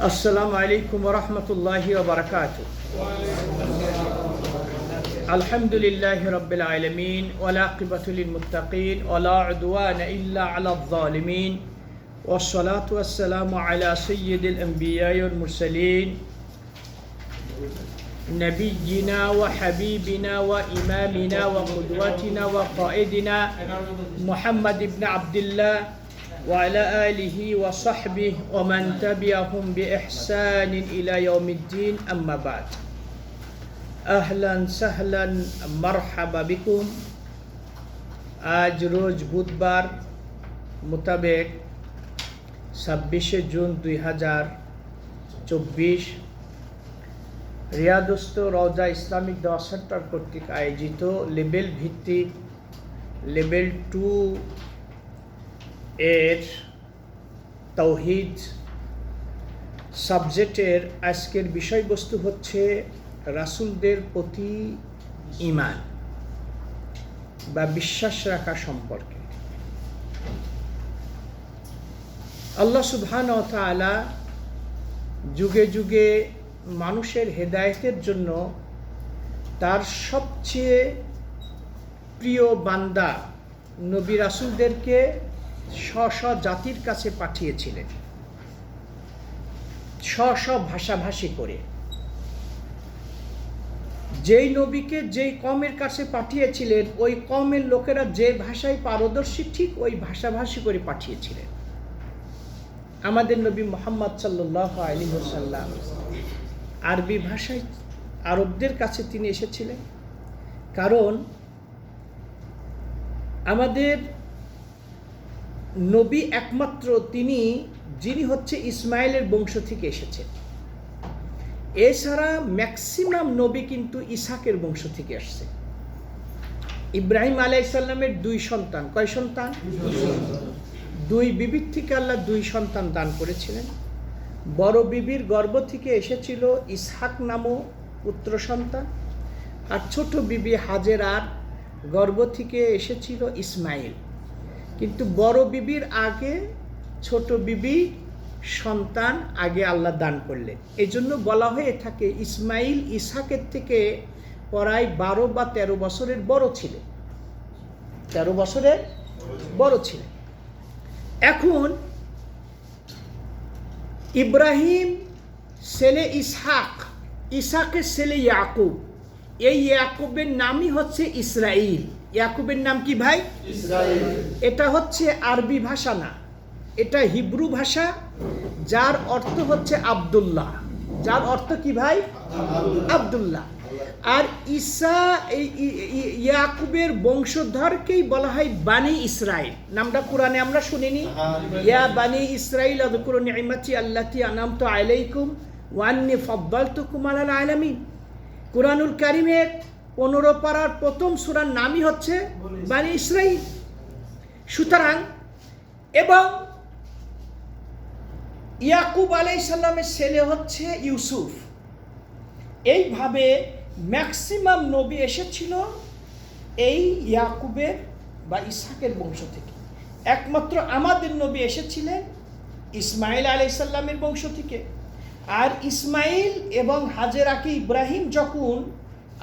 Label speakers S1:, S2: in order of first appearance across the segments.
S1: আসসালামু আলাইকুম ওয়া রাহমাতুল্লাহি ওয়া বারাকাতুহু। আলহামদুলিল্লাহি রাব্বিল আলামিন ওয়াল আকিবাতু লিল মুত্তাকিন ওয়া লা উদওয়ানা ইল্লা আলাল যালিমিন ওয়াস সালাতু ওয়াস সালামু আলা সাইয়্যিদিল আমবিয়াই ওয়াল মুরসালিন নবিয়্যিনা ওয়া হাবিবিনা ওয়া ইমামিনা ওয়া কুদওয়াতিনা ওয়া কায়েদিনা মুহাম্মদ ইবনে আব্দুল্লাহ وعلى آله وصحبه ومن تبعهم بإحسان إلى يوم الدين أما بعد أهلا سهلا مرحبا بكم। আজ রোজ বুধবার মোতাবেক 26 জুন 2024 রিয়াদস্থ রওজা ইসলামিক দাওয়া সেন্টার কর্তৃক আয়োজিত লেভেল ভিত্তিক লেভেল 2 এর তাওহীদ সাবজেক্টের আজকের বিষয়বস্তু হচ্ছে রাসূলদের প্রতি ঈমান বা বিশ্বাস রাখা সম্পর্কে। আল্লাহ সুবহানাহু ওয়া তাআলা যুগে যুগে মানুষের হেদায়েতের জন্য তার সবচেয়ে প্রিয় বান্দা নবী রাসূলদেরকে স্ব জাতির কাছে পাঠিয়েছিলেন, স্ব ভাষাভাষী করে। যেই নবীকে যেই কওমের কাছে পাঠিয়েছিলেন ওই কওমের লোকেরা যে ভাষায় পারদর্শী ঠিক ওই ভাষাভাষী করে পাঠিয়েছিলেন। আমাদের নবী মুহাম্মদ সাল্লাল্লাহু আলাইহি ওয়াসাল্লাম আরবি ভাষায় আরবদের কাছে তিনি এসেছিলেন, কারণ আমাদের নবী একমাত্র তিনি যিনি হচ্ছে ইসমাইলের বংশ থেকে এসেছেন। এছাড়া ম্যাক্সিমাম নবী কিন্তু ইসহাকের বংশ থেকে আসছে। ইব্রাহিম আলাইহিস সালামের 2 সন্তান, কয় সন্তান? 2 বিবির থেকে আল্লাহ 2 সন্তান দান করেছিলেন। বড় বিবির গর্ভ থেকে এসেছিল ইসহাক নামক পুত্র সন্তান, আর ছোট বিবি হাজেরার গর্ভ থেকে এসেছিল ইসমাইল। কিন্তু বড় বিবির আগে ছোট বিবি সন্তান আগে আল্লাহ দান করলেন। এই জন্য বলা হয়ে থাকে ইসমাইল ইসহাকের থেকে প্রায় 12 বা 13 বছরের বড় ছিলেন, 13 বছরের বড় ছিলেন। এখন ইব্রাহিম ছেলে ইসহাক, ইসহাকের ছেলে ইয়াকুব, এই ইয়াকুবের নামই হচ্ছে ইসরাইল। ইয়াকুবের নাম কি ভাই? ইসরাইল। এটা হচ্ছে আরবি ভাষা না, এটা হিব্রু ভাষা, যার অর্থ হচ্ছে আব্দুল্লাহ। যার অর্থ কি ভাই? আব্দুল্লাহ। আর ঈসা এই ইয়াকুবের বংশধরকেই বলা হয় বানি ইসরাইল। নামটা কোরআনে আমরা শুনিনি? ইয়া বানি ইসরাইল আযকুরু নি'মাতি আল্লাতী আনআমতু আলাইকুম ওয়া আন্নী ফাদ্দালতুকুম আলাল আলামিন। কুরআনুল কারীমের 15 পারার প্রথম সূরার নামই হচ্ছে বানি ইসরাইল। সুতরাং এবং ইয়াকুব আলাইহিস সালামের ছেলে হচ্ছে ইউসুফ। এইভাবে ম্যাক্সিমাম নবী এসেছিল এই ইয়াকুবের বা ইসহাকের বংশ থেকে। একমাত্র আমাদের নবী এসেছিলেন ইসমাইল আলাইহিস সালামের বংশ থেকে। আর ইসমাইল এবং হাজেরাকে ইব্রাহিম যখন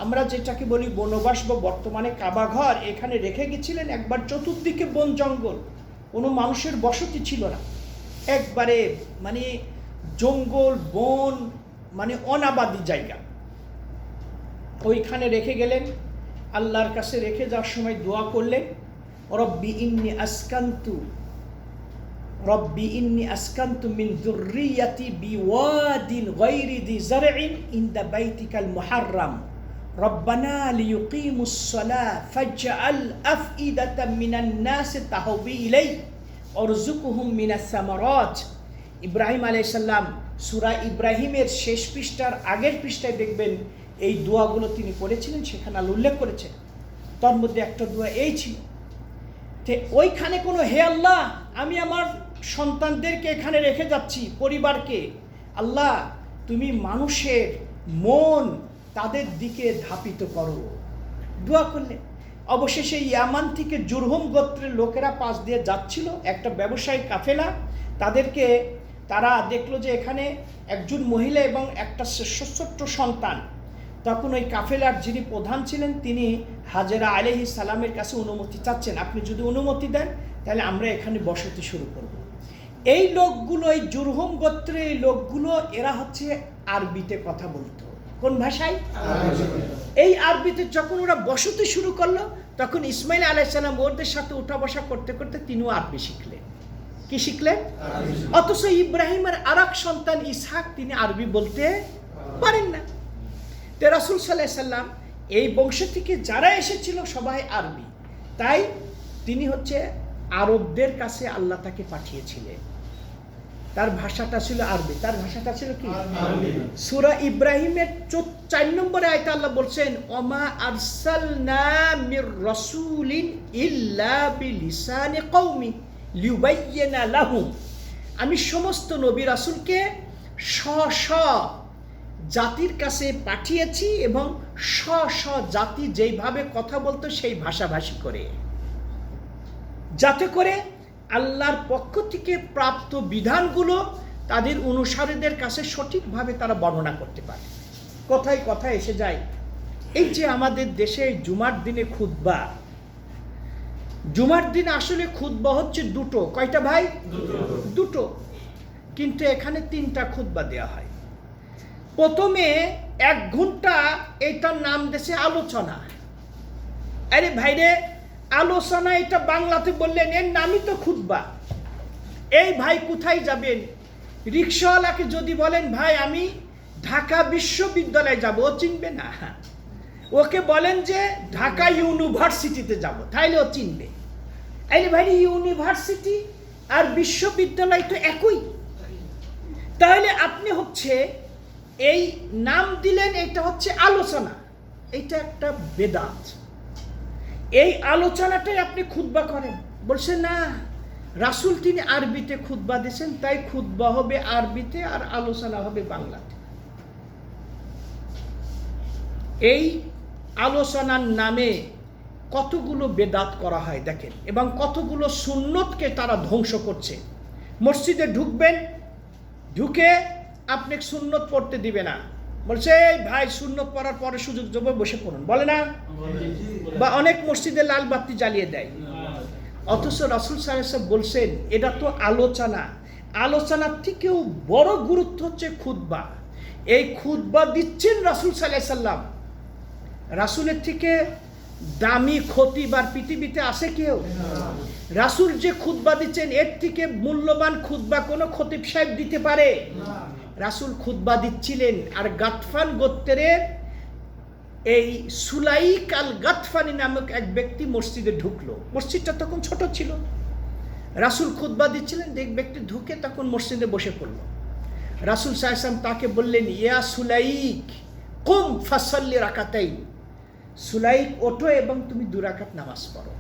S1: আমরা যেটাকে বলি বনবাস বা বর্তমানে কাবাঘর এখানে রেখে গেছিলেন, একবার চতুর্দিকে বন জঙ্গল, কোনো মানুষের বসতি ছিল না, একবারে মানে জঙ্গল বন, মানে অনাবাদি জায়গা। ওইখানে রেখে গেলেন, আল্লাহর কাছে রেখে যাওয়ার সময় দোয়া করলেন, রব্বি ইন্নি আসকান্তু মিন যুররিয়াতি বিওয়াদিন গায়রি যি যারইন ইনদা বাইতিকাল মুহাররাম রব্বানা লিয়ুকিমুস সালাহ ফাজআল আফইদাতাম মিনান নাস তাহবি ইলাই ওয়ারযুকহুম মিনাস সামারাত। ইব্রাহিম আলাইহিস সালাম সূরা ইব্রাহিমের শেষ পৃষ্ঠার আগের পৃষ্ঠায় দেখবেন এই দোয়াগুলো তিনি করেছিলেন, সেখানে আল্লাহ উল্লেখ করেছেন। তার মধ্যে একটা দোয়া এই ছিল, ওইখানে কোনো হে আল্লাহ আমি আমার সন্তানদেরকে এখানে রেখে যাচ্ছি, পরিবারকে, আল্লাহ তুমি মানুষের মন তাদের দিকে ধাপিত করো। দোয়া করলেন। অবশেষে ইয়ামান থেকে জুরহুম গোত্রের লোকেরা পাশ দিয়ে যাচ্ছিল, একটা ব্যবসায়ী কাফেলা, তাদেরকে তারা দেখলো যে এখানে একজন মহিলা এবং একটা ছোট্ট সন্তান। তখন ওই কাফেলার যিনি প্রধান ছিলেন তিনি হাজেরা আলাইহিস সালামের কাছে অনুমতি চাচ্ছেন, আপনি যদি অনুমতি দেন তাহলে আমরা এখানে বসতি শুরু করব। এই লোকগুলো, এই জুরহুম গোত্রের এই লোকগুলো, এরা হচ্ছে আরবিতে কথা বলতো। কোন ভাষায়? এই আরবিতে যখন ওরা বসতি শুরু করলো তখন ইসমাইল আলাইহিস সালাম ওদের সাথে উঠা বসা করতে করতে তিনিও আরবি শিখলেন। কি শিখলেন? অথচ ইব্রাহিমের আরেক সন্তান ইসহাক তিনি আরবি বলতে পারেন না। তো রাসূল সাল্লাল্লাহু আলাইহি সাল্লাম এই বংশ থেকে যারা এসেছিল সবাই আরবি, তাই তিনি হচ্ছে আরবদের কাছে আল্লাহ তাকে পাঠিয়েছিলেন। তার ভাষাটা ছিল আরবি। তার ভাষাটা ছিল কি? সূরা ইব্রাহিমের 4 নম্বরে আয়াতে আল্লাহ বলছেন, ওমা আরসালনা মির রাসূলিন ইল্লা বিলিসানি কওমি লিউবাইয়িনা লাহুম। আমি সমস্ত নবী রাসূলকে স্ব জাতির কাছে পাঠিয়েছি এবং স্ব জাতি যেইভাবে কথা বলতো সেই ভাষাভাষী করে, যাতে করে আল্লাহর পক্ষ থেকে প্রাপ্ত বিধানগুলো তাদের অনুসারীদের কাছে সঠিকভাবে তারা বর্ণনা করতে পারে। কথায় কথায় এসে যায়, এই যে আমাদের দেশে জুমার দিনে খুতবা, জুমার দিন আসলে খুতবা হচ্ছে দুটো। কয়টা ভাই? দুটো। কিন্তু এখানে 3টা খুতবা দেওয়া হয়। প্রথমে 1 ঘন্টা এটার নাম দেশে আলোচনা। আরে ভাইরে, আলোচনা এটা বাংলাতে বললেন, এর নামই তো খুতবা। এই ভাই কোথায় যাবেন? রিক্সাওয়ালাকে যদি বলেন ভাই আমি ঢাকা বিশ্ববিদ্যালয়ে যাব, ও চিনবে না। ওকে বলেন যে ঢাকা ইউনিভার্সিটিতে যাব, তাইলে ও চিনবে। আরে ভাই, ইউনিভার্সিটি আর বিশ্ববিদ্যালয় তো একই। তাহলে আপনি হচ্ছে এই নাম দিলেন, এটা হচ্ছে আলোচনা। এটা একটা বেদাত। এই আলোচনাটাই আপনি খুতবা করেন। বলছে না, রাসূল তিনি আরবিতে খুতবা দিয়েছেন, তাই খুতবা হবে আরবিতে আর আলোচনা হবে বাংলাতে। এই আলোচনার নামে কতগুলো বেদাত করা হয় দেখেন, এবং কতগুলো সুন্নতকে তারা ধ্বংস করছে। মসজিদে ঢুকবেন, ঢুকে আপনি সুন্নত পড়তে দিবে না, বলছে এই ভাই সুন্নত পড়ার পরে সুযোগ দেবো, বসে পড়ুন, বলে না? বা অনেক মসজিদে লাল বাতি জ্বালিয়ে দেয়। অথচ রাসূল সাল্লাল্লাহু আলাইহি ওয়াসাল্লাম বলছেন এটা তো আলোচনা। আলোচনার থেকেও বড় গুরুত্ব হচ্ছে খুতবা। এই খুতবা দিচ্ছেন রাসূল সাল্লাল্লাহু আলাইহি ওয়াসাল্লাম। রাসূলের থেকে দামি খতিব আর পৃথিবীতে আছে কেউ? রাসূল যে খুতবা দিচ্ছেন এর থেকে মূল্যবান খুতবা কোনো খতিব সাহেব দিতে পারে? রাসূল খুতবা দিচ্ছিলেন, আর গাতফান গোত্রের এই সুলাইক আল গাতফানি নামক এক ব্যক্তি মসজিদে ঢুকলো। মসজিদটা তখন ছোট ছিল। রাসূল খুতবা দিচ্ছিলেন, এক ব্যক্তি ঢুকে তখন মসজিদে বসে পড়ল। রাসূল সাল্লাল্লাহু আলাইহি ওয়াসাল্লাম তাকে বললেন, ইয়া সুলাইক কুম ফাসাল্লি রাকাতাইন। সুলাইক, ওঠো এবং তুমি 2 রাকাত নামাজ পড়ো।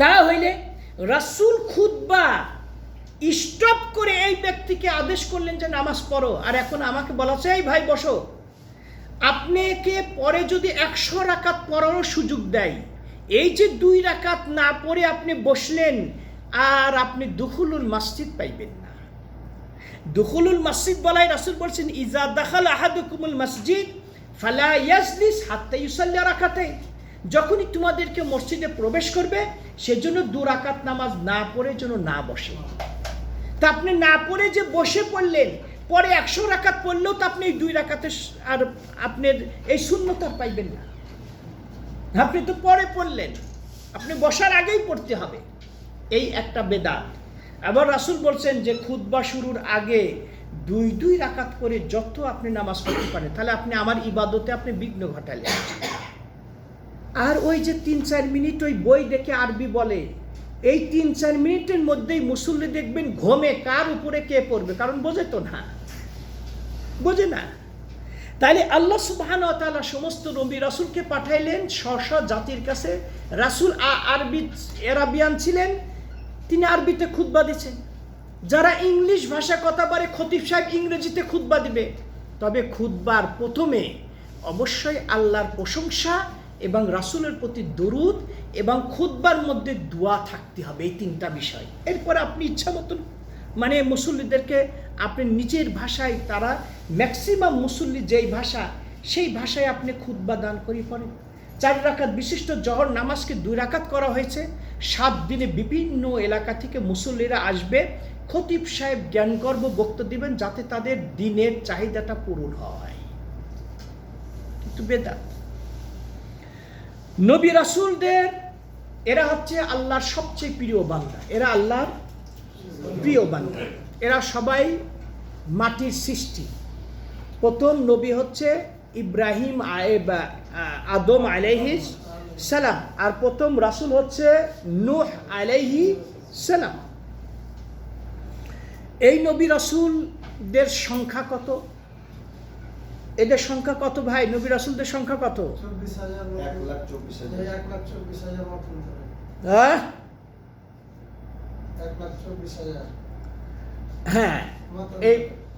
S1: তা হইলে রাসূল খুতবা স্টপ করে এই ব্যক্তিকে আদেশ করলেন যে নামাজ পড়ো, আর এখন আমাকে বলা হচ্ছে এই ভাই বসো। আপনাকে পরে যদি 100 রাকাত পড়ারও সুযোগ দেয়, এই যে 2 রাকাত না পড়ে আপনি বসলেন, আর আপনি দুখুলুল মসজিদ পাইবেন না। দুখুলুল মসজিদ বলাই রাসূল বলছেন, ইজা দাখালা আহাদুকুমুল মসজিদ ফালা ইয়াজলিস হাত্তা ইউসাল্লি রাকাতাইন। যখনই তোমাদেরকে মসজিদে প্রবেশ করবে সেজন্য 2 রাকাত নামাজ না পড়ে যেন না বসে। তা আপনি না পড়ে যে বসে পড়লেন, পরে 100 রাকাত পড়লেও তো আপনি এই 2 রাকাতে আর আপনার এই সুন্নত আর পাইবেন না। আপনি তো পরে পড়লেন, আপনি বসার আগেই পড়তে হবে। এই একটা বেদাত। আবার রাসূল বলছেন যে খুতবা শুরুর আগে 2 রাকাত করে যত আপনি নামাজ পড়তে পারেন, তাহলে আপনি আমার ইবাদতে আপনি বিঘ্ন ঘটালেন। আর ওই যে 3-4 মিনিট ওই বই দেখে আরবি বলে, এই 3-4 মিনিটের মধ্যেই মুসল্লি দেখবেন ঘুমে কার উপরে কে পড়বে, কারণ বোঝে তো না, বোঝে না। তাইলে আল্লাহ সুবহানাহু ওয়া তাআলা সমস্ত নবী রাসূলকে পাঠাইলেন স্ব জাতির কাছে। রাসূল আরবিয়ান ছিলেন, তিনি আরবিতে খুতবা দিচ্ছেন। যারা ইংলিশ ভাষা কথা বলে খতিব সাহেব ইংরেজিতে খুতবা দিবে। তবে খুতবার প্রথমে অবশ্যই আল্লাহর প্রশংসা এবং রাসূলের প্রতি দরুদ এবং খুতবার মধ্যে দোয়া থাকতে হবে, এই তিনটা বিষয়। এরপর আপনি ইচ্ছা মতন মানে মুসল্লিদেরকে আপনি নিজের ভাষায়, তারা ম্যাক্সিমাম মুসল্লি যেই ভাষা সেই ভাষায় আপনি খুতবা দান করে পড়েন। 4 রাকাত বিশিষ্ট জহর নামাজকে 2 রাকাত করা হয়েছে। 7 দিনে বিভিন্ন এলাকা থেকে মুসল্লিরা আসবে, খতিব সাহেব জ্ঞানগর্ভ বক্তব্য দিবেন যাতে তাদের দিনের চাহিদাটা পূরণ হয়। কিন্তু বেদাত নবী রাসূলদের এরা হচ্ছে আল্লাহর সবচেয়ে প্রিয় বান্দা, এরা আল্লাহর প্রিয় বান্দা। এরা সবাই মাটির সৃষ্টি। প্রথম নবী হচ্ছে ইব্রাহিম আদম আলাইহিস সালাম, আর প্রথম রাসূল হচ্ছে নূহ আলাইহিস সালাম। এই নবী রাসূলদের সংখ্যা কত? এদের সংখ্যা কত ভাই? নবী রাসূলদের সংখ্যা কত? 1,24,000। হ্যাঁ হ্যাঁ,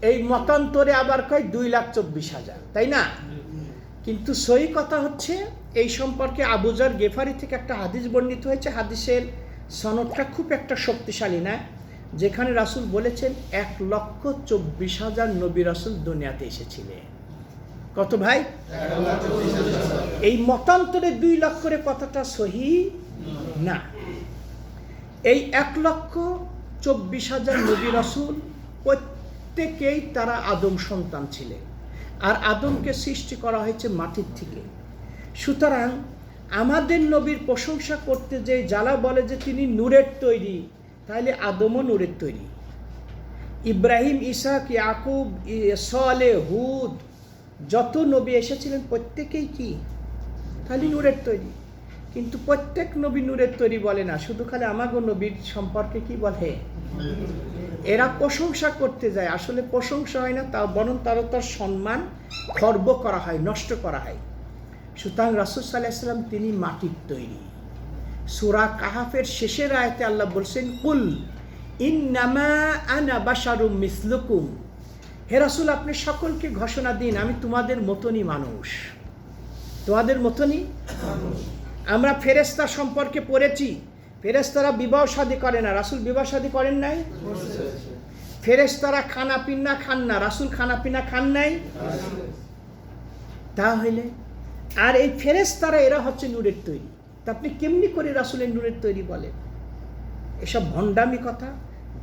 S1: এই মতান্তরে আবার কয় 2,24,000, তাই না? কিন্তু সহি কথা হচ্ছে এই সম্পর্কে আবু যর গেফারি থেকে একটা হাদিস বর্ণিত হয়েছে। হাদিসের সনদটা খুব একটা শক্তিশালী না, যেখানে রাসূল বলেছেন 1,24,000 নবী রাসূল দুনিয়াতে এসেছিলেন। কত ভাই? এই মতান্তরে 2 লক্ষের কথাটা সহি না। এই 1,24,000 নবী রাসূল প্রত্যেকেই তারা আদম সন্তান ছিলেন, আর আদমকে সৃষ্টি করা হয়েছে মাটির থেকে। সুতরাং আমাদের নবীর প্রশংসা করতে যে যারা বলে যে তিনি নূরের তৈরি, তাহলে আদমও নূরের তৈরি। ইব্রাহিম, ইসাক, ইয়াকুব, সালেহ, হুদ, যত নবী এসেছিলেন প্রত্যেকেই কি? তাহলে নূরের তৈরি। কিন্তু প্রত্যেক নবী নূরের তৈরি বলে না, শুধু খালি আমাগো নবীর সম্পর্কে কি বলে? এরা প্রশংসা করতে যায়, আসলে প্রশংসা হয় না, তা বরং তার সম্মান খর্ব করা হয়, নষ্ট করা হয়। সুতরাং রাসূল সাল্লাল্লাহু আলাইহি ওয়াসাল্লাম তিনি মাটির তৈরি। সূরা কাহাফের শেষের আয়াতে আল্লাহ বলছেন, কুল ইন্নামা আনা বাশারুম মিসলুকুম, হে রাসূল আপনি সকলকে ঘোষণা দিন আমি তোমাদের মতনই মানুষ। তোমাদের মতনই মানুষ। আমরা ফেরেশতা সম্পর্কে পড়েছি, ফেরেশতারা বিবাহ শাদী করে না, রাসূল বিবাহ শাদী করেন নাই। ফেরেশতারা খানা পিনা খান না, রাসূল খানা পিনা খান নাই। তাহলে আর এই ফেরেশতারা এরা হচ্ছে নূরের তৈরি, তা আপনি কেমনি করে রাসূলের নূরের তৈরি বলেন? এসব ভণ্ডামি কথা,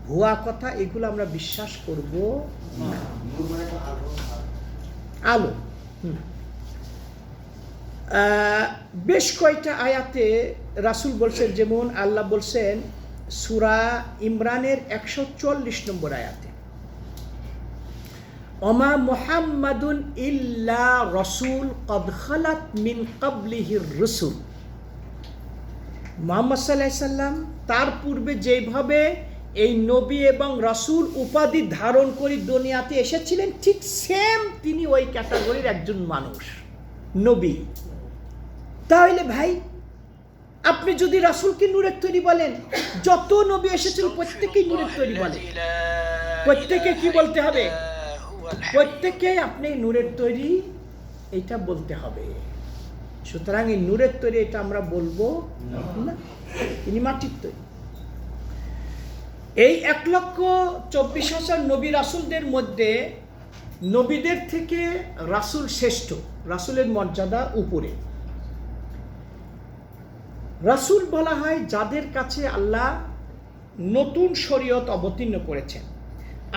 S1: ভুয়া কথা, এগুলো আমরা বিশ্বাস করব না। আলো বেশ কয়টা আয়াতে রাসূল বলছেন, যেমন আল্লাহ বলছেন সূরা ইমরানের 144 নম্বর আয়াতে, ওমা মুহাম্মাদুন ইল্লা রাসূল ক্বাদ খালাত মিন ক্বাবলিহির রাসূল। মুহাম্মদ সাল্লাল্লাহু আলাইহি সাল্লাম তার পূর্বে যেভাবে এই নবী এবং রাসূল উপাধি ধারণ করে দুনিয়াতে এসেছিলেন, ঠিক সেম তিনি ওই ক্যাটাগরির একজন মানুষ, নবী। তাহলে ভাই আপনি যদি রাসূলকে নূরের তৈরি বলেন, যত নবী এসেছিল প্রত্যেকেই নূরের তৈরি বলেন। প্রত্যেকে কি বলতে হবে? প্রত্যেকে আপনি নূরের তৈরি এটা বলতে হবে। সুতরাং এই নূরের তৈরি এটা আমরা বলবো না, তিনি মাটির তৈরি। এই 1,24,000 নবী রাসূলদের মধ্যে নবীদের থেকে রাসূল শ্রেষ্ঠ, রাসূলের মর্যাদা উপরে। রাসূল বলা হয় যাদের কাছে আল্লাহ নতুন শরীয়ত অবতীর্ণ করেছেন,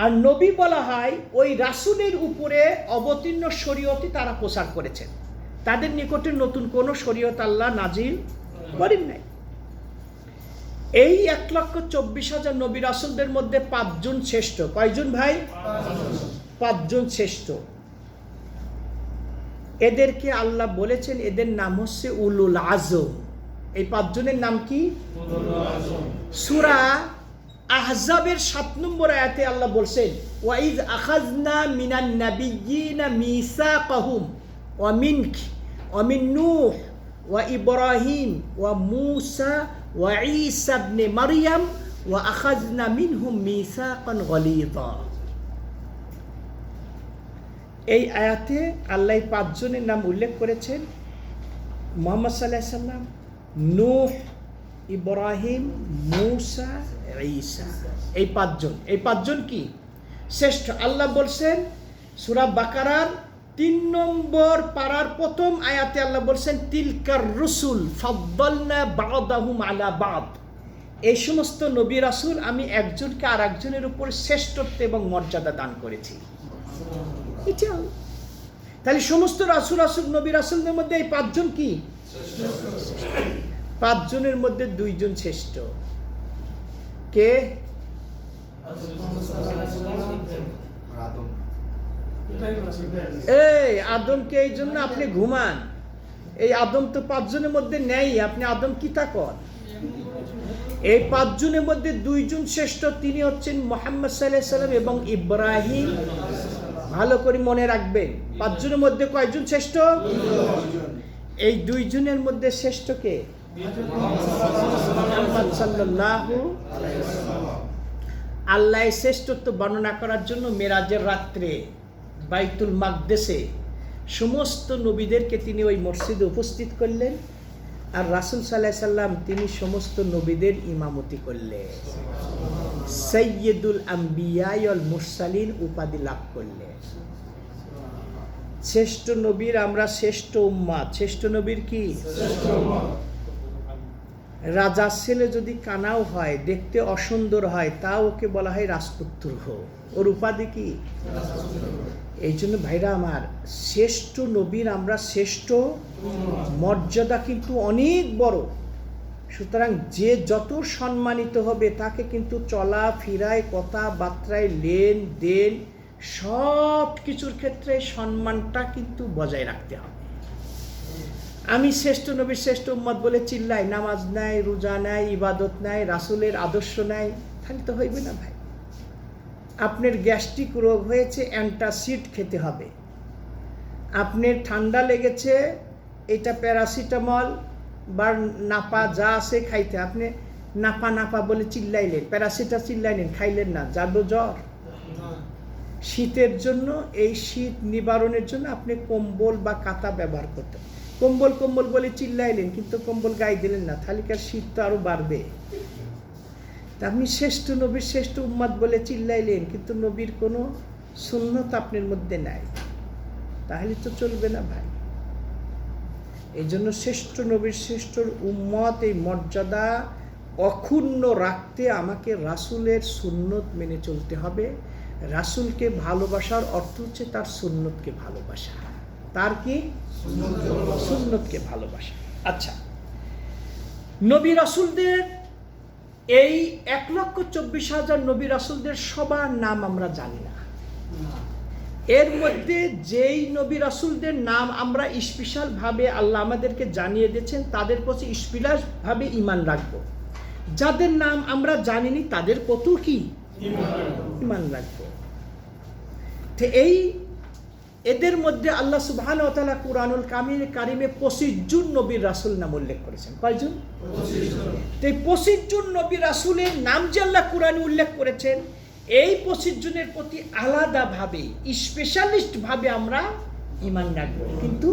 S1: আর নবী বলা হয় ওই রাসূলের উপরে অবতীর্ণ শরীয়তই তারা প্রচার করেছেন, তাদের নিকটে নতুন কোনো শরীয়ত আল্লাহ নাজিল করেন নাই। এই 1,24,000 নবী রাসূলদের মধ্যে 5 জন শ্রেষ্ঠ। কয়জন ভাই? 5 জন শ্রেষ্ঠ। এদেরকে আল্লাহ বলেছেন, এদের নাম হচ্ছে উলুল আজম। এই 5 জনের নাম কি? সূরা আহজাবের 7 নম্বর আয়াতে আল্লাহ বলছেন, ওয়াইজ আখাযনা মিনান নাবিয়্যিনা মিসাকাহুম ওয়া মিনকা ওয়া মিন নূহ ওয়া ইব্রাহিম ওয়া মূসা ওয়া ঈসা ইবনে মারইয়াম ওয়া আখাযনা মিনহুম মিসাকান গালিযা। এই আয়াতে আল্লাহ 5 জনের নাম উল্লেখ করেছেন। মুহাম্মদ সাল্লাল্লাহু আলাইহি সাল্লাম, নূহ, ইব্রাহিম, মূসা, ঈসা, এই পাঁচজন কি শ্রেষ্ঠ। আল্লাহ বলছেন সূরা বাকারার 3 নম্বর পারার প্রথম আয়াতে আল্লাহ বলছেন তিলকার রুসুল ফাদ্দালনা বা'দাহুম আলা বা'দ, এই সমস্ত নবী রাসূল আমি একজনকে আর একজনের উপর শ্রেষ্ঠত্ব এবং মর্যাদা দান করেছি। তাহলে সমস্ত নবী রাসূলদের মধ্যে এই 5 জন কি? 5 জনের মধ্যে 2 জন শ্রেষ্ঠ। কে? এই আদমকে এই জন্য আপনি ঘুমান, এই আদম তো 5 জনের মধ্যে নেই, আপনি আদম কি তা কর? এই 5 জনের মধ্যে 2 জন শ্রেষ্ঠ, তিনি হচ্ছেন মুহাম্মদ সাল্লাল্লাহু আলাইহি সাল্লাম এবং ইব্রাহিম। ভালো করে মনে রাখবেন 5 জনের মধ্যে কয়জন শ্রেষ্ঠ? 2 জন। এই 2 জনের মধ্যে শ্রেষ্ঠ কে? মুহাম্মদ সাল্লাল্লাহু আলাইহি ওয়াসাল্লাম। আল্লাহ শ্রেষ্ঠত্ব বর্ণনা করার জন্য মেরাজের রাত্রে বাইতুল মাকদেসে সমস্ত নবীদেরকে তিনি ওই মসজিদে উপস্থিত করলেন, আর রাসূল সাল্লাল্লাহু আলাইহি সাল্লাম তিনি সমস্ত নবীদের ইমামতি করলেন, সাইয়্যিদুল আম্বিয়া ওয়াল মুরসালিন উপাধি লাভ করলেন। শ্রেষ্ঠ নবীর আমরা শ্রেষ্ঠ উম্মত। শ্রেষ্ঠ নবীর কি? রাজার ছেলে যদি কানাও হয়, দেখতে অসুন্দর হয়, তাও ওকে বলা হয় রাজপুত্র। ওর উপাধি কি? এই জন্য ভাইরা আমার, শ্রেষ্ঠ নবীর আমরা শ্রেষ্ঠ মর্যাদা কিন্তু অনেক বড়। সুতরাং যে যত সম্মানিত হবে তাকে কিন্তু চলা ফিরায়, কথাবার্তায়, লেনদেন সব কিছুর ক্ষেত্রে সম্মানটা কিন্তু বজায় রাখতে হবে। আমি শ্রেষ্ঠ নবীর শ্রেষ্ঠ উম্মত বলে চিল্লাই, নামাজ নাই, রোজা নাই, ইবাদত নাই, রাসূলের আদর্শ নাই, তাহলে তো হইবে না ভাই। আপনার গ্যাস্ট্রিক রোগ হয়েছে, অ্যান্টাসিড খেতে হবে। আপনার ঠান্ডা লেগেছে, এটা প্যারাসিটামল বা নাপা যা আছে খাইতে। আপনি নাপা বলে চিল্লাইলেন, প্যারাসিটা চিল্লাইলেন, খাইলেন না, যাবে জ্বর। শীতের জন্য, এই শীত নিবারণের জন্য আপনি কম্বল বা কাঁথা ব্যবহার করতেন। কম্বল বলে চিল্লাইলেন, কিন্তু কম্বল গায়ে দিলেন না, তাহলে শীত তো আরো বাড়বে। আপনি শ্রেষ্ঠ নবীর শ্রেষ্ঠ উম্মত বলে চিল্লাইলেন, কিন্তু নবীর কোনো সুন্নত আপনার মধ্যে নাই, তাহলে তো চলবে না ভাই। এই জন্য শ্রেষ্ঠ নবীর শ্রেষ্ঠ উম্মত এই মর্যাদা অক্ষুণ্ণ রাখতে আমাকে রাসূলের সুন্নত মেনে চলতে হবে। রাসূলকে ভালোবাসার অর্থ হচ্ছে তার সুন্নতকে ভালোবাসা। তার কি? সুন্নতকে ভালোবাসা। আচ্ছা, নবী রাসূলদের এই 1,24,000 নবী রাসূলদের সবার নাম আমরা জানি না। এর মধ্যে যেই নবী রাসূলদের নাম আমরা স্পেশাল ভাবে আল্লাহ আমাদেরকে জানিয়ে দিয়েছেন, তাদের প্রতি স্পেশাল ভাবে ঈমান রাখবো। যাদের নাম আমরা জানিনি তাদের কত কি ঈমান রাখবো। তো এদের মধ্যে আল্লাহ সুবহানাহু ওয়া তাআলা কুরআনুল কারিমে 25 জন নবীর রাসূল নাম উল্লেখ করেছেন। কয়জন? 25 জন। এই 25 জন নবী রাসূলের নাম যে আল্লাহ কুরআনে উল্লেখ করেছেন, এই 25 জনের প্রতি আলাদাভাবে স্পেশালিস্ট ভাবে আমরা ঈমান রাখবো। কিন্তু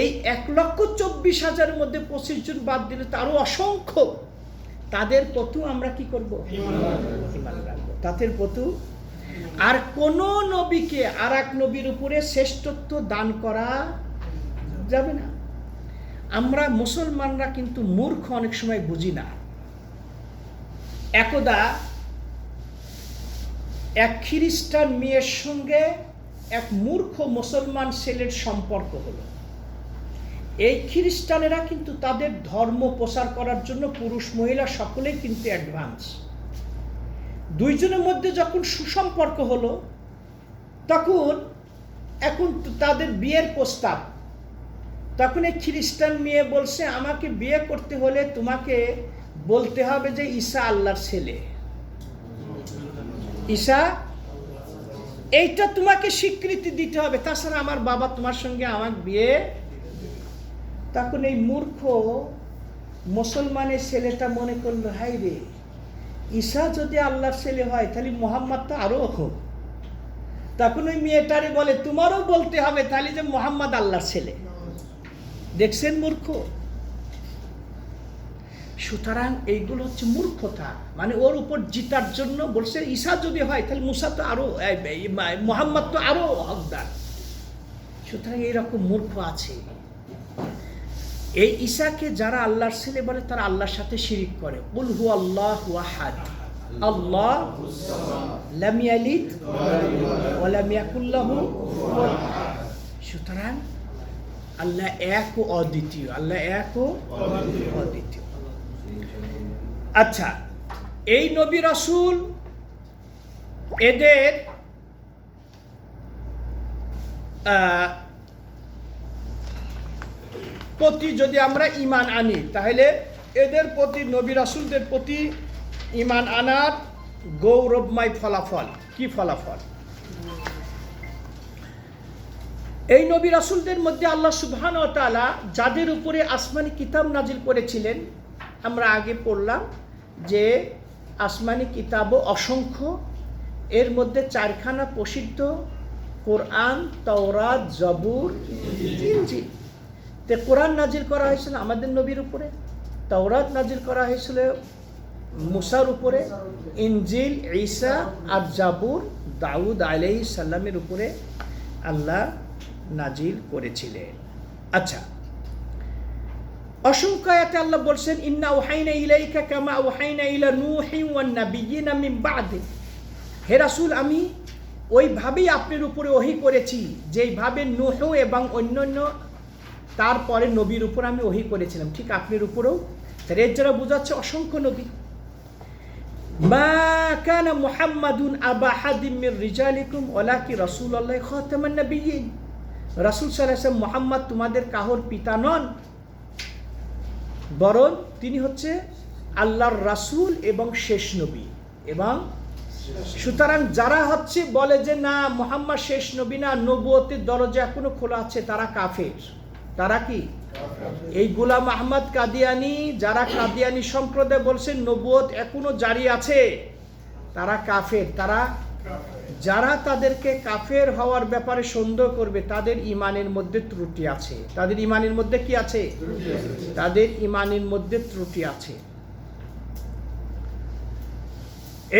S1: এই 1,24,000 মধ্যে 25 জন বাদ দিলে তারও অসংখ্য, তাদের প্রতি আমরা কি করব? ঈমান রাখবো, তাদের প্রতি। আর কোন নবীকে আর এক নবীর উপরে শ্রেষ্ঠত্ব দান করা যাবে না। আমরা মুসলমানরা কিন্তু মূর্খ, অনেক সময় বুঝি না। একদা এক খ্রিস্টান মেয়ের সঙ্গে এক মূর্খ মুসলমান ছেলের সম্পর্ক হলো। এই খ্রিস্টানেরা কিন্তু তাদের ধর্ম প্রচার করার জন্য পুরুষ মহিলা সকলেই কিন্তু অ্যাডভান্স। দুইজনের মধ্যে যখন সুসম্পর্ক হলো, তখন এখন তাদের বিয়ের প্রস্তাব। তখন এই খ্রিস্টান মেয়ে বলছে, আমাকে বিয়ে করতে হলে তোমাকে বলতে হবে যে ঈসা আল্লাহর ছেলে। ঈসা, এইটা তোমাকে স্বীকৃতি দিতে হবে, তাছাড়া আমার বাবা তোমার সঙ্গে আমার বিয়ে। তখন এই মূর্খ মুসলমানের ছেলেটা মনে করলো, হাই রে, ঈসা যদি আল্লাহর ছেলে হয় তাহলে মুহাম্মদ তো আরো হোক। তখন ওই মেয়েটারে বলে, তোমারও বলতে হবে তাহলে যে মুহাম্মদ আল্লাহর ছেলে। দেখছেন মূর্খ? সুতরাং এইগুলো হচ্ছে মূর্খতা, মানে ওর উপর জিতার জন্য বলছে ঈসা যদি হয় তাহলে মুসা তো আরো, মুহাম্মদ তো আরো হকদার। সুতরাং এইরকম মূর্খ আছে। এই ঈসাকে যারা আল্লাহর ছেলে বলে তারা আল্লাহর সাথে শিরিক করে। কুল হুয়াল্লাহু আহাদ, আল্লাহ লাম ইয়ালিদ ওয়া লাম ইয়াকুল লাহু কুফুয়ান আহাদ। সুতরাং আল্লাহ এক ও অদ্বিতীয়, আল্লাহ এক ও অদ্বিতীয়। আচ্ছা, এই নবী রাসূল এদের প্রতি যদি আমরা ঈমান আনি, তাহলে এদের প্রতি, নবী রাসূলদের প্রতি ঈমান আনার গৌরবময় ফলাফল কি? ফলাফল এই নবী রাসূলদের মধ্যে আল্লাহ সুবহানাহু ওয়া তাআলা যাদের উপরে আসমানি কিতাব নাজিল করেছিলেন, আমরা আগে পড়লাম যে আসমানি কিতাবও অসংখ্য। এর মধ্যে 4খানা প্রসিদ্ধ, কোরআন, তাওরাত, জবুর, ইনজিল। তে কোরআন নাজিল করা হয়েছিল আমাদের নবীর উপরে, তাওরাত নাজিল করা হয়েছিল মুসার উপরে, ইনজিল ঈসা আর জাবুর দাউদ আলাইহিস সালামের উপরে আল্লাহ নাজিল করেছিলেন। আচ্ছা, অসংখ্য আয়াতে আল্লাহ বলছেন ইন্না ওয়াহাইনা ইলাইকা কামা ওয়াহাইনা ইলা নূহি ওয়ান নাবিয়্যিনা মিন বা'দি। হে রাসূল, আমি ওইভাবেই আপনার উপরে ওহী করেছি যেইভাবে নূহ এবং অন্যান্য তারপরে নবীর উপর আমি ওহী করেছিলাম, ঠিক আপনার উপরেও। তার এর যারা বোঝাচ্ছে অসংখ্য নবী। মা কানা মুহাম্মাদুন আবা হাদিম মির রিজালিকুম ওয়ালাকি রাসূলুল্লাহি খাতামান নাবিয়্যিন। রাসূল সাল্লাল্লাহু আলাইহি ওয়াসাল্লাম মুহাম্মদ তোমাদের কাহর পিতা নন, বরং তিনি হচ্ছে আল্লাহর রাসূল এবং শেষ নবী। এবং সুতরাং যারা হচ্ছে বলে যে না মুহাম্মদ শেষ নবী না, নবুয়তের দরজা এখনো খোলা আছে, তারা কাফের। তারা কি? এই গোলাম আহমদ কাদিয়ানি, যারা কাদিয়ানি সম্প্রদায় বলছেন নবুয়ত এখনো জারি আছে, তারা কাফের। তারা যারা তাদেরকে কাফের হওয়ার ব্যাপারে সন্দেহ করবে তাদের ঈমানের মধ্যে ত্রুটি আছে। তাদের ঈমানের মধ্যে কি আছে? তাদের ঈমানের মধ্যে ত্রুটি আছে।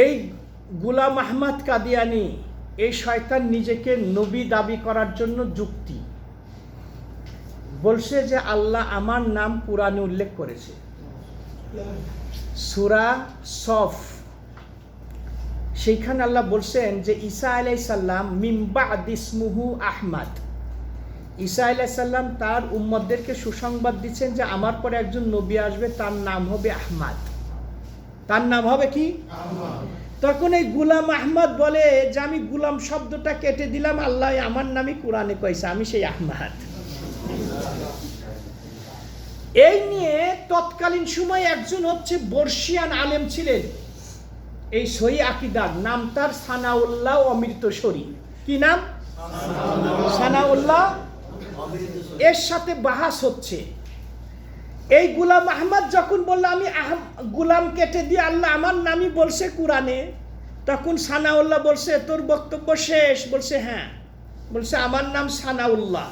S1: এই গোলাম আহমদ কাদিয়ানি, এই শয়তান নিজেকে নবী দাবি করার জন্য যুক্তি বলছে যে আল্লাহ আমার নাম কুরআনে উল্লেখ করেছে, সূরা সফ, সেইখানে আল্লাহ বলছেন যে ঈসা আলাইহিস সালাম মিন বা'দি ইসমুহু আহমদ। ঈসা আলাইহিস সালাম তার উম্মতদেরকে সুসংবাদ দিচ্ছেন যে আমার পরে একজন নবী আসবে, তার নাম হবে আহমদ। তার নাম হবে কি? আহমদ। তখন এই গোলাম আহমদ বলে যে আমি গোলাম শব্দটা কেটে দিলাম, আল্লাহ আমার নামই কোরআনে কইছে, আমি সেই আহমদ। এই নিয়ে তৎকালীন সময় একজন হচ্ছে বর্ষিয়ান আলেম ছিলেন, এই সহি আকীদার, নাম তার সানাউল্লাহ অমৃতসরী। কি নাম? সানাউল্লাহ। এর সাথে বাহাস হচ্ছে। এই গোলাম আহমদ যখন বলল আমি গোলাম কেটে দিয়ে আল্লাহ আমার নামই বলছে কোরআনে, তখন সানাউল্লাহ বলছে তোর বক্তব্য শেষ? বলছে হ্যাঁ। বলছে আমার নাম সানাউল্লাহ,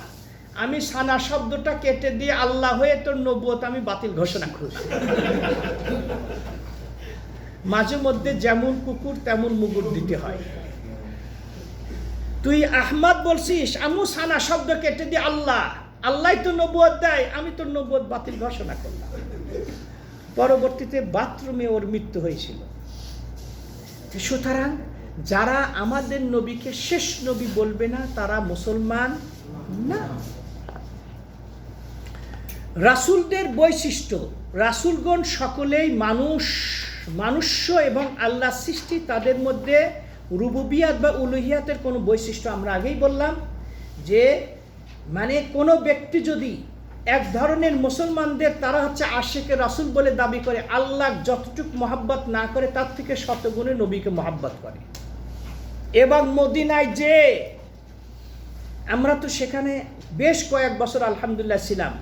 S1: আমি সানা শব্দটা কেটে দিয়ে আল্লাহ হয়ে তোর নবুয়ত আমি বাতিল ঘোষণা করছি। মাঝে মধ্যে যেমন কুকুর তেমন মুগুর দিতে হয়। তুই আহমদ বলছিস, আমি সানা শব্দ কেটে দিয়ে আল্লাহ, আল্লাহ তো নবুয়ত দেয়, আমি তোর নবুয়ত বাতিল ঘোষণা করলাম। পরবর্তীতে বাথরুমে ওর মৃত্যু হয়েছিল। সুতরাং যারা আমাদের নবীকে শেষ নবী বলবে না তারা মুসলমান না। রাসূলদের বৈশিষ্ট্য, রাসূলগণ সকলেই মানুষ্য এবং আল্লাহ সৃষ্টি, তাদের মধ্যে রুবুবিয়াত বা উলুহিয়াতের কোনো বৈশিষ্ট্য আমরা আগেই বললাম যে মানে কোনো ব্যক্তি যদি এক ধরনের মুসলমানদের তারা হচ্ছে আশিকে রাসূল বলে দাবি করে, আল্লাহ যতটুকু মহাব্বত না করে তার থেকে শতগুণে নবীকে মহাব্বত করে। এবং মদিনায় যে আমরা তো সেখানে বেশ কয়েক বছর আলহামদুলিল্লাহ ছিলাম,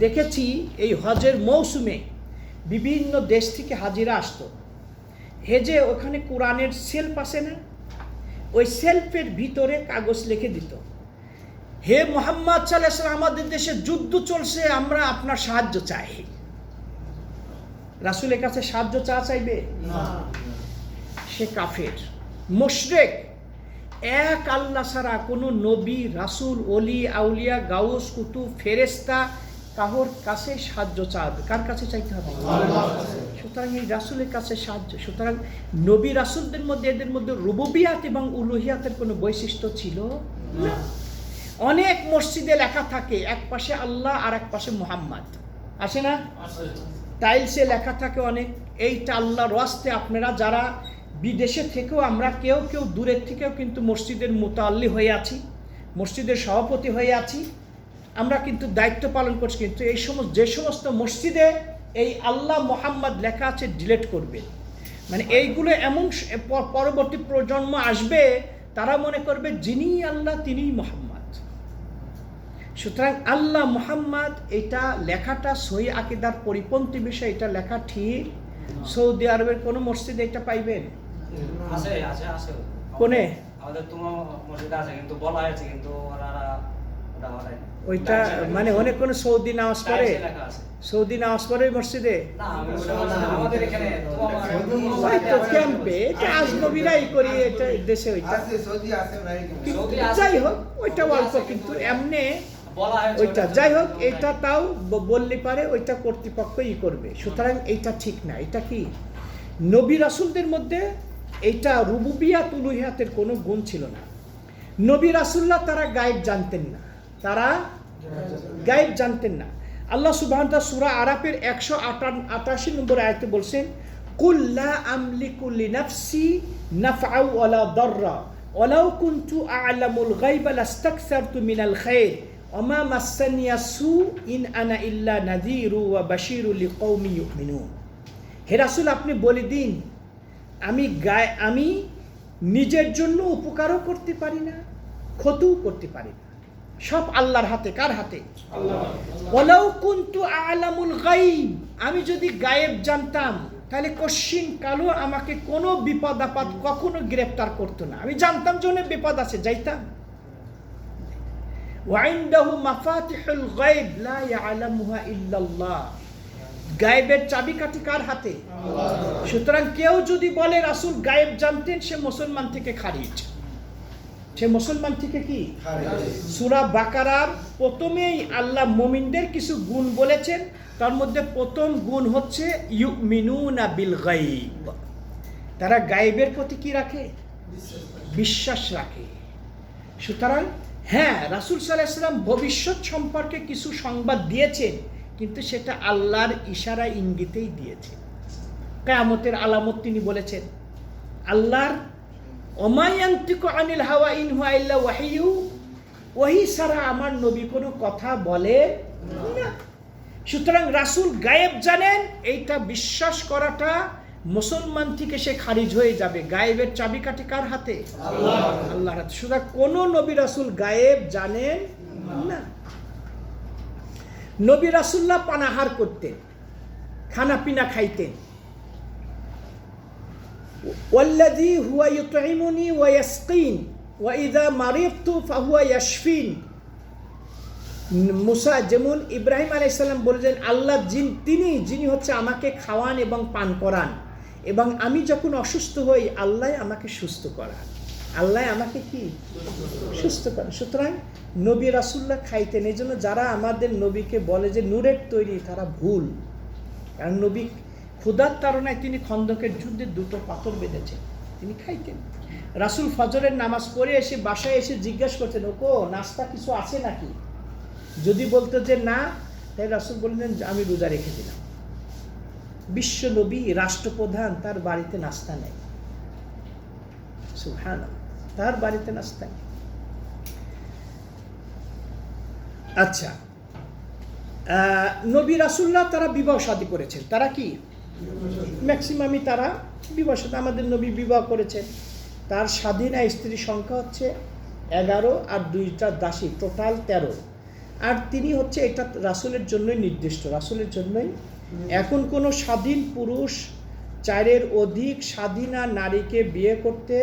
S1: দেখেছি এই হজের মৌসুমে বিভিন্ন দেশ থেকে হাজিরা আসতো, হেজে ওখানে কোরআনের সেলফ আছে না, ওই সেলফের ভিতরে কাগজ লিখে দিত, হে মুহাম্মদ সাল্লাল্লাহু আলাইহি ওয়াসাল্লাম, আমাদের দেশে যুদ্ধ চলছে, আমরা আপনার সাহায্য চাই। রাসূলের কাছে সাহায্য চাইবে না, সে কাফের, মুশরিক। এক আল্লাহ ছাড়া কোনো নবী, রাসূল, ওলি, আউলিয়া, গাউস, কুতুব, ফেরেশতা কারোর কাছে সাহায্য চাবে? কার কাছে চাইতে হবে? সুতরাং এই রাসূলের কাছে সাহায্য। সুতরাং নবী রাসূলদের মধ্যে এদের মধ্যে রুবুবিয়াত এবং উলুহিয়াতের কোনো বৈশিষ্ট্য ছিল না। অনেক মসজিদে লেখা থাকে এক পাশে আল্লাহ আর এক পাশে মুহাম্মদ, আসে না? টাইলসে লেখা থাকে অনেক, এইটা আল্লাহর ওয়াস্তে। আপনারা যারা বিদেশে থেকেও, আমরা কেউ কেউ দূরের থেকেও কিন্তু মসজিদের মুতাল্লি হয়ে আছি, মসজিদের সভাপতি হয়ে আছি, আমরা কিন্তু দায়িত্ব পালন করছি। কিন্তু এই যে সমস্ত মসজিদে এই আল্লাহ মুহাম্মদ লেখা আছে, ডিলিট করবে। মানে এইগুলো এমন পরবর্তী প্রজন্ম আসবে, তারা মনে করবে যিনি আল্লাহ তিনিই মুহাম্মদ। সুতরাং আল্লাহ মুহাম্মদ এটা লেখাটা সহি আকীদার পরিপন্থী বিষয়, এটা লেখা ঠিক। সৌদি আরবের কোন মসজিদে এটা পাইবেন?
S2: আছে আছে আছে।
S1: কোনে?
S2: আমাদের তোমার মসজিদে আছে, কিন্তু বলা হয়েছে, কিন্তু ওরা ওটা হয় না।
S1: ওইটা মানে অনেক কোন সৌদি নামাজ পড়ে? সৌদি নামাজ পড়ে মসজিদে?
S2: না, আমাদের এখানে
S1: হয়তো ক্যাম্পে, এটা আজনবীরাই করি এটা দেশে। ওইটা যাই হোক, ওইটা অল্প, কিন্তু এমনি ওইটা যাই হোক, এটা তাও বললে পারে, ওইটা কর্তৃপক্ষই করবে। সুতরাং এইটা ঠিক না। এটা কি নবী রাসূলদের মধ্যে এইটা রুবুবিয়াত উলুহিয়াতের কোনো গুণ ছিল না। নবী রাসূলরা তারা গায়েব জানতেন না, তারা গায়েব জানতেন না। আল্লাহ সুবহানাহু ওয়া তাআলা সূরা আরাফের 188 নম্বর আয়াতে বলছেন, কুল লা আমলিকু লিনাফসি নাফআ ওয়ালা দাররা ওয়ালাউ কুনতু আ'লামুল গায়বা লাস্তাকসারতু মিনাল খায়র ওমা মাসানিয়া সু ইন আনা ইল্লা নাযীরু ওয়া বাশীরু লিকওমি ইউমিনুন। হে রাসূল, আপনি বলে দিন, আমি নিজের জন্য উপকারও করতে পারি না, ক্ষতিও করতে পারি না, সব আল্লাহর হাতে। কার হাতে? আল্লাহ। ওয়ালাউ কুনতু আ'লামুল গায়ব, আমি যদি গায়েব জানতাম তাহলে কশিন কালো আমাকে কোনো বিপদ আপদ কখনো গ্রেফতার করতো না। আমি জানতাম যে অনেক বিপদ আছে, যাইতাম। ওয়াইনদাহু মাফাতিহুল গায়ব লা ইয়ালামুহা ইল্লাল্লাহ, গায়েবের চাবিকাঠি কার হাতে? আল্লাহ। সুতরাং কেউ যদি বলে রাসূল গায়েব জানতেন, সে মুসলমান থেকে খারিজ, সে মুসলমান থেকে কি খারিজ। সূরা বাকারার প্রথমেই আল্লাহ মুমিনদের কিছু গুণ বলেছেন, তার মধ্যে প্রথম গুণ হচ্ছে ইউমিনুনা বিল গায়ব, তারা গায়েবের প্রতি কি রাখে? বিশ্বাস রাখে। সুতরাং হ্যাঁ, রাসূল সাল্লাল্লাহু আলাইহি ওয়াসাল্লাম ভবিষ্যৎ সম্পর্কে কিছু সংবাদ দিয়েছেন, কিন্তু সেটা আল্লাহর ইশারা ইঙ্গিতেই দিয়েছেন। কিয়ামতের আলামত তিনি বলেছেন, আল্লাহর ওমা ইয়ানতিকু আনিল হাওয়া ইন হুয়া ইল্লা ওয়াহয়ু, ওহী ছাড়া আমার নবী কোনো কথা বলে না। সুতরাং রাসূল গায়েব জানেন, এইটা বিশ্বাস করাটা মুসলমান থেকে সে খারিজ হয়ে যাবে। গায়েবের চাবিকাঠি কার হাতে? আল্লাহ, আল্লাহর হাতে। সুতরাং কোন নবী রাসূল গায়েব জানেন না। নবী রাসূলরা পানাহার করতেন, খানা পিনা খাইতেন। ওয়াল্লাযী হুয়া ইউতঈমুনি ওয়া ইয়াসকিন ওয়া ইযা মারিদতু ফাহুয়া ইয়াশফিন। মুসা যেমন ইব্রাহিম আলাইহিস সালাম বলেছেন, আল্লাহ যিনি হচ্ছে আমাকে খাওয়ান এবং পান করান, এবং আমি যখন অসুস্থ হই আল্লাহ আমাকে সুস্থ করান, আল্লাহ আমাকে কি সুস্থ করেন। সুতরাং নবী রাসূলরা খাইতেন। এই জন্য যারা আমাদের নবীকে বলে যে নূরের তৈরি, তারা ভুল। কারণ নবী ক্ষুধার তাড়নায় তিনি খন্দকের যুদ্ধে 2টো পাথর বেঁধেছেন, তিনি খাইতেন। রাসূল ফজরের নামাজ পড়ে এসে বাসায় এসে জিজ্ঞাসা করতেন, ওকো নাস্তা কিছু আছে নাকি? যদি বলতো যে না, তাই রাসূল বললেন আমি রোজা রেখে দিলাম। বিশ্ব নবী, রাষ্ট্রপ্রধান, তার বাড়িতে নাস্তা নেই। সুবহানাল্লাহ, তার বাড়িতে নাস্তা নেই। আচ্ছা, নবী রাসূলরা তারা বিবাহ শাদী করেছেন। তারা কি ম্যাক্সিমামই তারা বিবাহ শাদী, আমাদের নবী বিবাহ করেছেন। তার স্বাধীনা স্ত্রীর সংখ্যা হচ্ছে 11 আর 2টা দাসী, টোটাল 13। আর তিনি হচ্ছে এটা রাসূলের জন্যই নির্দিষ্ট, রাসূলের জন্যই। এখন কোনো স্বাধীন পুরুষ 4-এর অধিক স্বাধীনা নারীকে বিয়ে করতে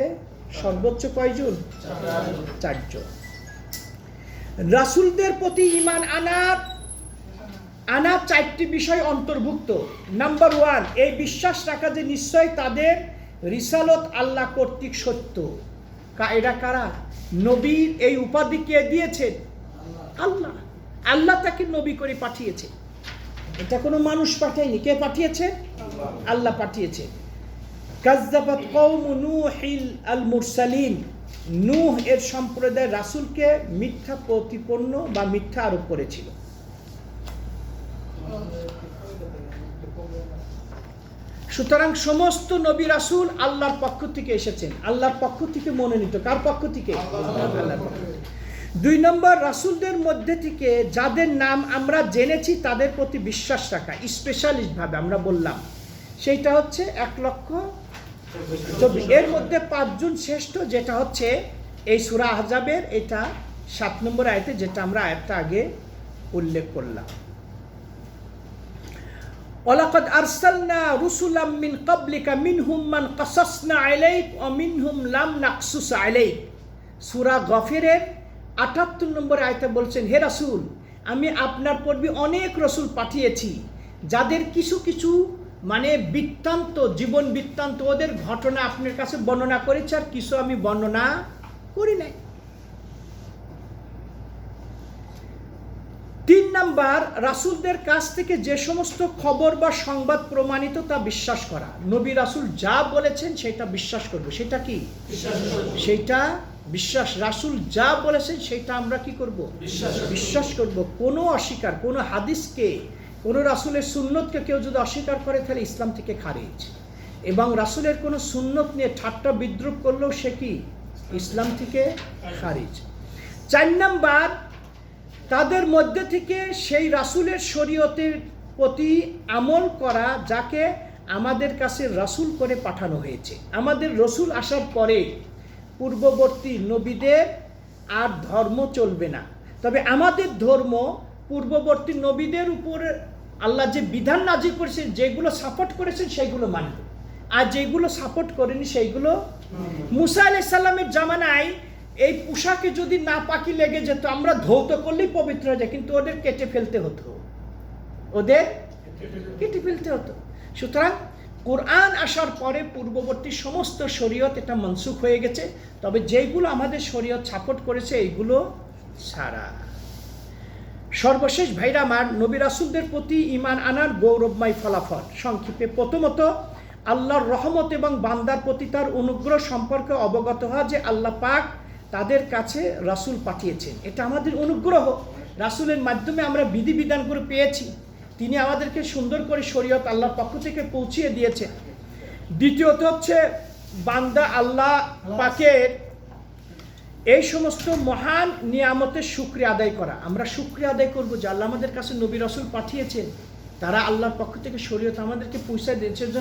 S1: সর্বোচ্চ কয়জন? 4 জন। রাসূলদের প্রতি ঈমান আনা চারটি বিষয় অন্তর্ভুক্ত। নাম্বার 1, এই বিশ্বাস রাখা যে নিশ্চয় তাদের রিসালত আল্লাহ কর্তৃক সত্য। এরা কারা? নবীর এই উপাধি কে দিয়েছেন? আল্লাহ। আল্লাহ তাকে নবী করে পাঠিয়েছে, এটা কোনো মানুষ পাঠায়নি। কে পাঠিয়েছে? আল্লাহ পাঠিয়েছে। কাযযাবাত কওমু নূহিল আল মুরসালিন, নূহ এর সম্প্রদায় রাসূলকে মিথ্যা প্রতিপন্ন বা মিথ্যা আরোপ করেছিল। সুতরাং সমস্ত নবী রাসূল আল্লাহর পক্ষ থেকে এসেছেন, আল্লাহর পক্ষ থেকে মনোনীত। কার পক্ষ থেকে? আল্লাহর পক্ষ থেকে। 2 নম্বর, রাসূলদের মধ্যে থেকে যাদের নাম আমরা জেনেছি তাদের প্রতি বিশ্বাস রাখা স্পেশালিস্ট ভাবে আমরা বললাম, সেইটা হচ্ছে 1,24,000। এর মধ্যে 5 জন শ্রেষ্ঠ, যেটা হচ্ছে এই সূরা আহজাবের এটা 7 নম্বর আয়াতে, যেটা আমরা আয়াতটা আগে উল্লেখ করলাম। ওয়ালাকাদ আরসালনা রুসুলাম মিন ক্বাবলিকা মিনহুম মান কাসাসনা আলাইক ওয়া মিনহুম লাম নাকসুস আলাইক। সূরা গফিরের 78 নম্বর আয়াতে বলছেন, হে রাসূল, আমি আপনার পূর্বে অনেক রাসূল পাঠিয়েছি যাদের কিছু কিছু মানে বৃত্তান্ত, জীবন বৃত্তান্ত, ওদের ঘটনা আপনার কাছে বর্ণনা করেছি, আর কিছু আমি বর্ণনা করি নাই। 3 নাম্বার, রাসূলদের কাছ থেকে যে সমস্ত খবর বা সংবাদ প্রমাণিত তা বিশ্বাস করা। নবী রাসূল যা বলেছেন সেটা বিশ্বাস করব। সেটা কি? সেটা বিশ্বাস। রাসূল যা বলেছেন সেটা আমরা কি করব? বিশ্বাস করব। কোনো অস্বীকার, কোনো হাদিসকে, কোনো রাসূলের সুন্নতকে কেউ যদি অস্বীকার করে তাহলে ইসলাম থেকে খারিজ। এবং রাসূলের কোনো সুন্নত নিয়ে ঠাট্টা বিদ্রুপ করলেও সে কি? ইসলাম থেকে খারিজ। 4 নাম্বার, তাদের মধ্যে থেকে সেই রাসূলের শরীয়তের প্রতি আমল করা যাকে আমাদের কাছে রাসূল করে পাঠানো হয়েছে। আমাদের রাসূল আসার পরে পূর্ববর্তী নবীদের আর ধর্ম চলবে না, তবে আমাদের ধর্ম পূর্ববর্তী নবীদের উপরে আল্লাহ যে বিধান নাজিল করেছেন, যেগুলো সাপোর্ট করেছেন সেইগুলো মানব, আর যেগুলো সাপোর্ট করেনি সেইগুলো। মুসা আলাইহিস সালামের জামানায় এই পোশাকে যদি না পাকি লেগে যেত, আমরা ধৌত করলেই পবিত্র হয়ে যায়, কিন্তু ওদের কেটে ফেলতে হতো, সুতরাং কোরআন আসার পরে পূর্ববর্তী সমস্ত শরীয়ত এটা মনসুখ হয়ে গেছে, তবে যেগুলো আমাদের শরীয়ত সাপোর্ট করেছে এইগুলো ছাড়া। সর্বশেষ ভাইরা আমার, নবী রাসূলদের প্রতি ঈমান আনার গৌরবময় ফলাফল সংক্ষেপে, প্রথমত আল্লাহর রহমত এবং বান্দার প্রতি তার অনুগ্রহ সম্পর্কে অবগত হওয়া, যে আল্লাহ পাক তাদের কাছে রাসূল পাঠিয়েছেন, এটা আমাদের অনুগ্রহ। রাসূলের মাধ্যমে আমরা বিধিবিধানগুলো পেয়েছি, তিনি আমাদেরকে সুন্দর করে শরীয়ত আল্লাহর পক্ষ থেকে পৌঁছিয়ে দিয়েছেন। দ্বিতীয়ত হচ্ছে বান্দা আল্লাহ পাকের এই সমস্ত মহান নিয়ামতের শুকরিয়া আদায় করা। আমরা শুকরিয়া আদায় করব যে আল্লাহ আমাদের কাছে নবী রাসূল পাঠিয়েছেন, তারা আল্লাহর পক্ষ থেকে শরীয়ত আমাদেরকে পৌঁছে দিয়েছে।